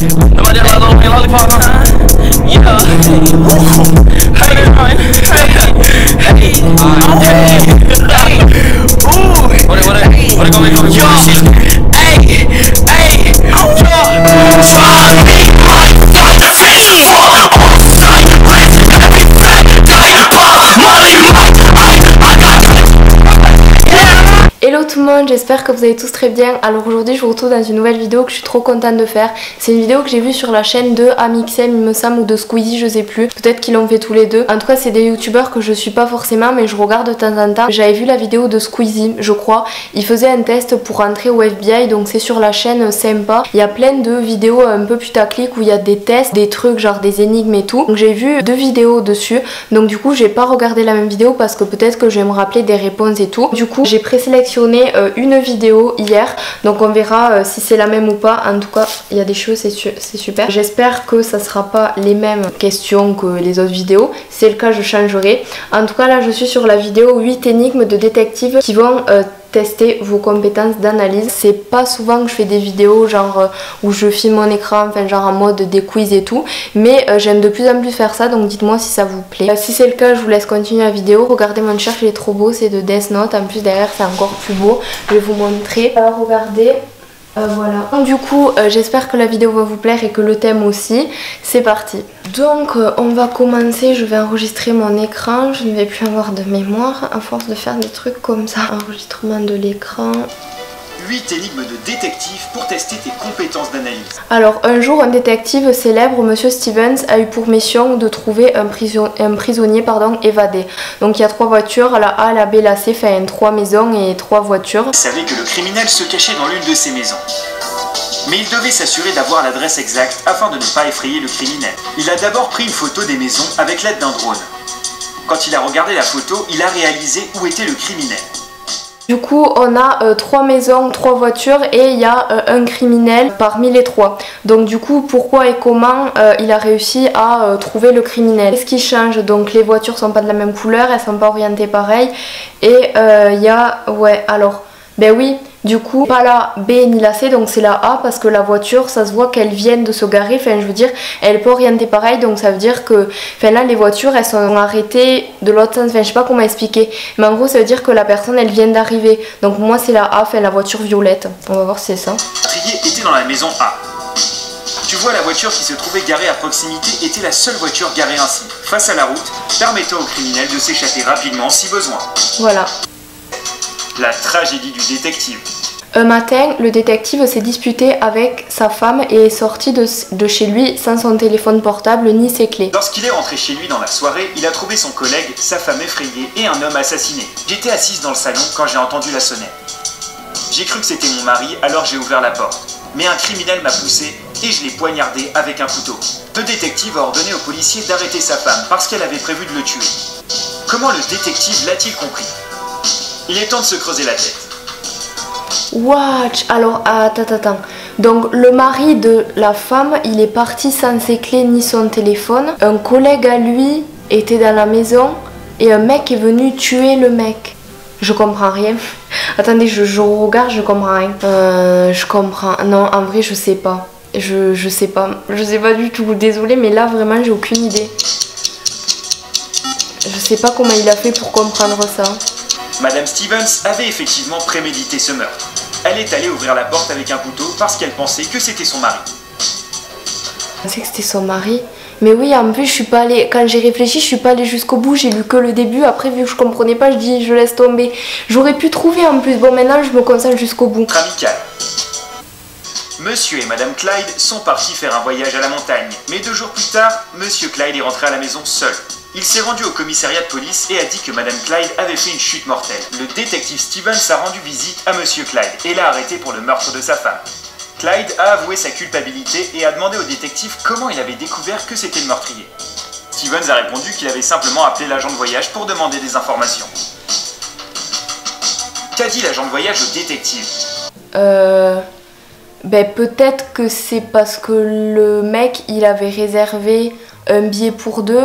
Nobody love the way lollipop, huh? Yeah. Hey, hey, ooh. What it gonna be coming from? Hey, hey, yo. Fuck me, motherfucker, face full on sight. Every fat guy, money, I got Hello tout le monde, j'espère que vous allez tous très bien. Alors aujourd'hui je vous retrouve dans une nouvelle vidéo que je suis trop contente de faire. C'est une vidéo que j'ai vue sur la chaîne de Amixem il me semble, ou de Squeezie, je sais plus. Peut-être qu'ils l'ont fait tous les deux. En tout cas c'est des youtubeurs que je suis pas forcément mais je regarde de temps en temps. J'avais vu la vidéo de Squeezie je crois. Il faisait un test pour entrer au FBI, donc c'est sur la chaîne Sympa. Il y a plein de vidéos un peu putaclic où il y a des tests, des trucs genre des énigmes et tout. Donc j'ai vu 2 vidéos dessus. Donc du coup j'ai pas regardé la même vidéo parce que peut-être que je vais me rappeler des réponses et tout. Du coup j'ai présélectionné une vidéo hier, donc on verra si c'est la même ou pas. En tout cas il y a des choses, c'est super. J'espère que ça sera pas les mêmes questions que les autres vidéos. Si c'est le cas je changerai. En tout cas là je suis sur la vidéo 8 énigmes de détective qui vont tester vos compétences d'analyse. C'est pas souvent que je fais des vidéos genre où je filme mon écran, enfin genre en mode des quiz et tout, mais j'aime de plus en plus faire ça, donc dites-moi si ça vous plaît. Si c'est le cas je vous laisse continuer la vidéo. Regardez mon t-shirt, il est trop beau, c'est de Death Note, en plus derrière c'est encore plus beau, je vais vous montrer. Alors regardez. Voilà, donc du coup j'espère que la vidéo va vous plaire et que le thème aussi. C'est parti. Donc on va commencer, je vais enregistrer mon écran, je ne vais plus avoir de mémoire à force de faire des trucs comme ça. Enregistrement de l'écran. 8 énigmes de détective pour tester tes compétences d'analyse. Alors un jour un détective célèbre, Monsieur Stevens, a eu pour mission de trouver un prisonnier évadé. Donc il y a 3 voitures, la A, la B, la C, enfin 3 maisons et 3 voitures. Il savait que le criminel se cachait dans l'une de ces maisons. Mais il devait s'assurer d'avoir l'adresse exacte afin de ne pas effrayer le criminel. Il a d'abord pris une photo des maisons avec l'aide d'un drone. Quand il a regardé la photo, il a réalisé où était le criminel. Du coup on a 3 maisons, 3 voitures et il y a un criminel parmi les 3. Donc du coup pourquoi et comment il a réussi à trouver le criminel. Qu'est-ce qui change? Donc les voitures sont pas de la même couleur, elles sont pas orientées pareil. Et il y a, ouais alors, ben oui, du coup pas la B ni la C, donc c'est la A parce que la voiture ça se voit qu'elles viennent de se garer, enfin je veux dire elle est pas orientée pareil, donc ça veut dire que enfin là les voitures elles sont arrêtées de l'autre sens, enfin je sais pas comment expliquer, mais en gros ça veut dire que la personne elle vient d'arriver, donc moi c'est la A, enfin la voiture violette, on va voir si c'est ça. Le meurtrier était dans la maison A. Tu vois, la voiture qui se trouvait garée à proximité était la seule voiture garée ainsi, face à la route, permettant au criminel de s'échapper rapidement si besoin. Voilà. La tragédie du détective. Un matin, le détective s'est disputé avec sa femme et est sorti de chez lui sans son téléphone portable ni ses clés. Lorsqu'il est rentré chez lui dans la soirée, il a trouvé son collègue, sa femme effrayée et un homme assassiné. J'étais assise dans le salon quand j'ai entendu la sonnette. J'ai cru que c'était mon mari, alors j'ai ouvert la porte. Mais un criminel m'a poussé et je l'ai poignardé avec un couteau. Le détective a ordonné au policier d'arrêter sa femme parce qu'elle avait prévu de le tuer. Comment le détective l'a-t-il compris? Il est temps de se creuser la tête. Watch, alors attends. Donc le mari de la femme, il est parti sans ses clés ni son téléphone. Un collègue à lui était dans la maison et un mec est venu tuer le mec. Je comprends rien. Attendez, je regarde, je comprends rien. Je comprends. Non, en vrai, je sais pas. Je sais pas. Je sais pas du tout. Désolée, mais là, vraiment, j'ai aucune idée. Je sais pas comment il a fait pour comprendre ça. Madame Stevens avait effectivement prémédité ce meurtre. Elle est allée ouvrir la porte avec un couteau parce qu'elle pensait que c'était son mari. Je pensais que c'était son mari. Mais oui, en plus, je suis pas allée. Quand j'ai réfléchi, je suis pas allée jusqu'au bout. J'ai lu que le début. Après, vu que je comprenais pas, je dis je laisse tomber. J'aurais pu trouver en plus. Bon, maintenant, je me concentre jusqu'au bout. Amical. Monsieur et Madame Clyde sont partis faire un voyage à la montagne. Mais 2 jours plus tard, Monsieur Clyde est rentré à la maison seul. Il s'est rendu au commissariat de police et a dit que Madame Clyde avait fait une chute mortelle. Le détective Stevens a rendu visite à Monsieur Clyde et l'a arrêté pour le meurtre de sa femme. Clyde a avoué sa culpabilité et a demandé au détective comment il avait découvert que c'était le meurtrier. Stevens a répondu qu'il avait simplement appelé l'agent de voyage pour demander des informations. Qu'a dit l'agent de voyage au détective? Ben peut-être que c'est parce que le mec il avait réservé un billet pour 2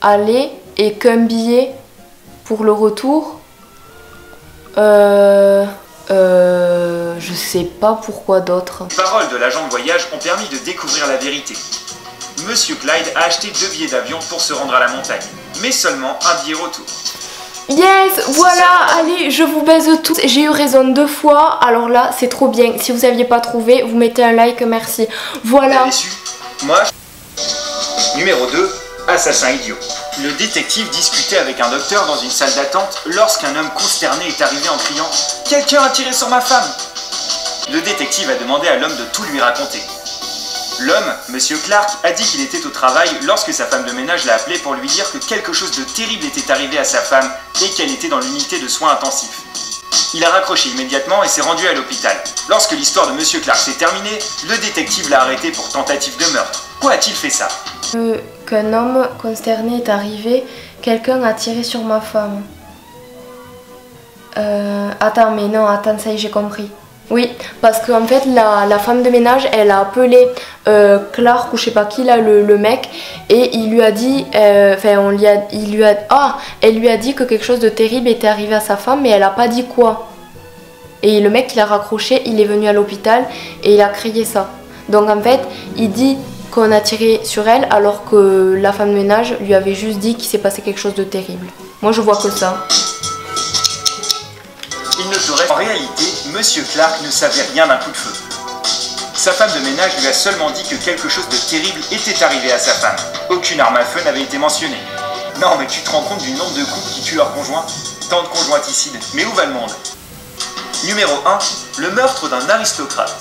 aller et qu'un billet pour le retour. Je sais pas pourquoi d'autres. Les paroles de l'agent de voyage ont permis de découvrir la vérité. Monsieur Clyde a acheté 2 billets d'avion pour se rendre à la montagne, mais seulement un billet retour. Yes, voilà, allez, je vous baise tous. J'ai eu raison 2 fois, alors là, c'est trop bien. Si vous n'aviez pas trouvé, vous mettez un like, merci. Voilà. Déçu. Moi, numéro 2, assassin idiot. Le détective discutait avec un docteur dans une salle d'attente lorsqu'un homme consterné est arrivé en criant « Quelqu'un a tiré sur ma femme !» Le détective a demandé à l'homme de tout lui raconter. L'homme, Monsieur Clark, a dit qu'il était au travail lorsque sa femme de ménage l'a appelé pour lui dire que quelque chose de terrible était arrivé à sa femme et qu'elle était dans l'unité de soins intensifs. Il a raccroché immédiatement et s'est rendu à l'hôpital. Lorsque l'histoire de Monsieur Clark s'est terminée, le détective l'a arrêté pour tentative de meurtre. Pourquoi a-t-il fait ça? Qu'un homme consterné est arrivé, quelqu'un a tiré sur ma femme. Attends, mais non, attends, ça y est, j'ai compris. Oui, parce qu'en fait, la femme de ménage, elle a appelé Clark ou je sais pas qui, là, le mec, et il lui a dit, elle lui a dit que quelque chose de terrible était arrivé à sa femme, mais elle a pas dit quoi. Et le mec, il a raccroché, il est venu à l'hôpital et il a crié ça. Donc en fait, il dit qu'on a tiré sur elle alors que la femme de ménage lui avait juste dit qu'il s'est passé quelque chose de terrible. Moi, je vois que ça. Il ne te reste... En réalité, Monsieur Clark ne savait rien d'un coup de feu. Sa femme de ménage lui a seulement dit que quelque chose de terrible était arrivé à sa femme. Aucune arme à feu n'avait été mentionnée. Non, mais tu te rends compte du nombre de couples qui tuent leurs conjoints? Tant de conjointicides, mais où va le monde? Numéro 1. Le meurtre d'un aristocrate.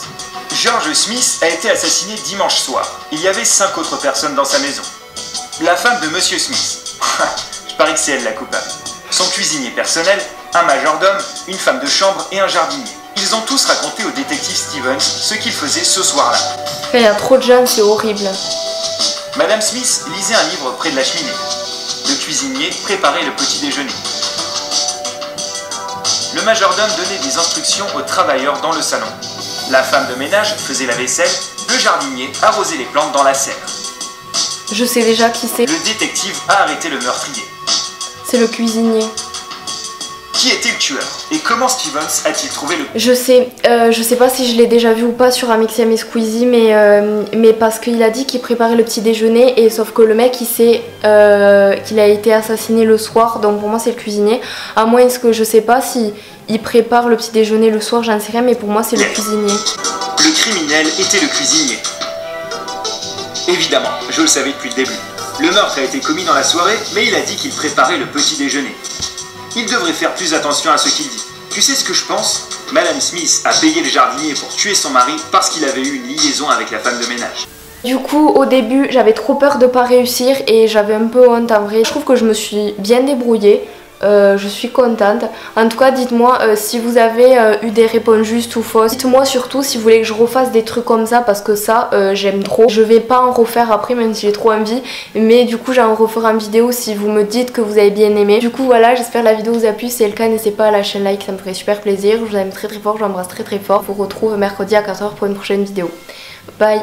George Smith a été assassiné dimanche soir. Il y avait 5 autres personnes dans sa maison. La femme de Monsieur Smith. Je parie que c'est elle la coupable. Son cuisinier personnel, un majordome, une femme de chambre et un jardinier. Ils ont tous raconté au détective Stevens ce qu'ils faisaient ce soir-là. Il y a trop de gens, c'est horrible. Madame Smith lisait un livre près de la cheminée. Le cuisinier préparait le petit déjeuner. Le majordome donnait des instructions aux travailleurs dans le salon. La femme de ménage faisait la vaisselle, le jardinier arrosait les plantes dans la serre. Je sais déjà qui c'est. Le détective a arrêté le meurtrier. C'est le cuisinier. Qui était le tueur? Et comment Stevens a-t-il trouvé le... Je sais pas si je l'ai déjà vu ou pas sur Amixem et Squeezie, mais parce qu'il a dit qu'il préparait le petit déjeuner, et sauf que le mec il sait qu'il a été assassiné le soir, donc pour moi c'est le cuisinier. À moins que je sais pas si il prépare le petit déjeuner le soir, j'en sais rien, mais pour moi c'est le cuisinier. Le criminel était le cuisinier. Évidemment, je le savais depuis le début. Le meurtre a été commis dans la soirée, mais il a dit qu'il préparait le petit déjeuner. Il devrait faire plus attention à ce qu'il dit. Tu sais ce que je pense? Madame Smith a payé le jardinier pour tuer son mari parce qu'il avait eu une liaison avec la femme de ménage. Du coup, au début, j'avais trop peur de pas réussir et j'avais un peu honte en vrai. Je trouve que je me suis bien débrouillée. Je suis contente. En tout cas, dites-moi si vous avez eu des réponses justes ou fausses. Dites-moi surtout si vous voulez que je refasse des trucs comme ça, parce que ça, j'aime trop. Je vais pas en refaire après, même si j'ai trop envie, mais du coup j'en referai en vidéo si vous me dites que vous avez bien aimé. Du coup voilà, j'espère que la vidéo vous a plu. Si c'est le cas, n'hésitez pas à lâcher un like, ça me ferait super plaisir. Je vous aime très très fort, je vous embrasse très très fort. Je vous retrouve mercredi à 14h pour une prochaine vidéo. Bye.